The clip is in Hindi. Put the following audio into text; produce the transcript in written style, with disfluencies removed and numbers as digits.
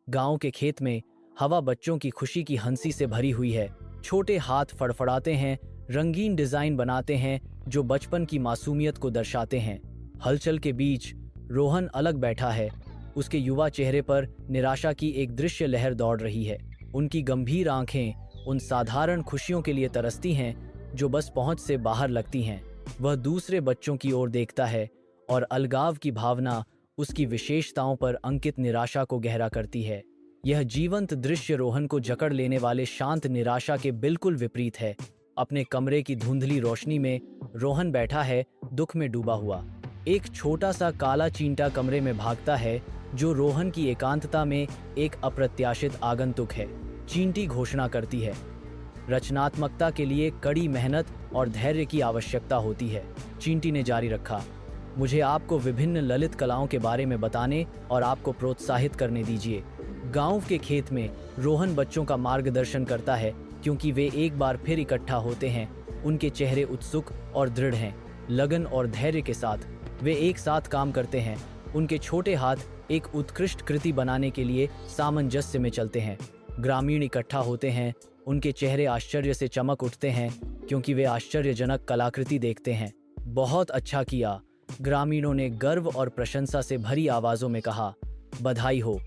गांव के खेत में हवा बच्चों की खुशी की हंसी से भरी हुई है। छोटे हाथ फड़फड़ाते हैं, रंगीन डिजाइन बनाते हैं जो बचपन की मासूमियत को दर्शाते हैं। हलचल के बीच रोहन अलग बैठा है। उसके युवा चेहरे पर निराशा की एक दृश्य लहर दौड़ रही है। उनकी गंभीर आंखें उन साधारण खुशियों के लिए तरसती हैं जो बस पहुंच से बाहर लगती हैं। वह दूसरे बच्चों की ओर देखता है और अलगाव की भावना उसकी विशेषताओं पर अंकित निराशा को गहरा करती है। यह जीवंत दृश्य रोहन को जकड़ लेने वाले शांत निराशा के बिल्कुल विपरीत है। अपने कमरे की धुंधली रोशनी में रोहन बैठा है, दुख में डूबा हुआ। एक छोटा सा काला चींटा कमरे में भागता है जो रोहन की एकांतता में एक अप्रत्याशित आगंतुक है। चींटी घोषणा करती है, रचनात्मकता के लिए कड़ी मेहनत और धैर्य की आवश्यकता होती है। चींटी ने जारी रखा, मुझे आपको विभिन्न ललित कलाओं के बारे में बताने और आपको प्रोत्साहित करने दीजिए। गांव के खेत में रोहन बच्चों का मार्गदर्शन करता है क्योंकि वे एक बार फिर इकट्ठा होते हैं। उनके चेहरे उत्सुक और दृढ़ हैं। लगन और धैर्य के साथ वे एक साथ काम करते हैं। उनके छोटे हाथ एक उत्कृष्ट कृति बनाने के लिए सामंजस्य में चलते हैं। ग्रामीण इकट्ठा होते हैं। उनके चेहरे आश्चर्य से चमक उठते हैं क्योंकि वे आश्चर्यजनक कलाकृति देखते हैं। बहुत अच्छा किया, ग्रामीणों ने गर्व और प्रशंसा से भरी आवाजों में कहा। बधाई हो।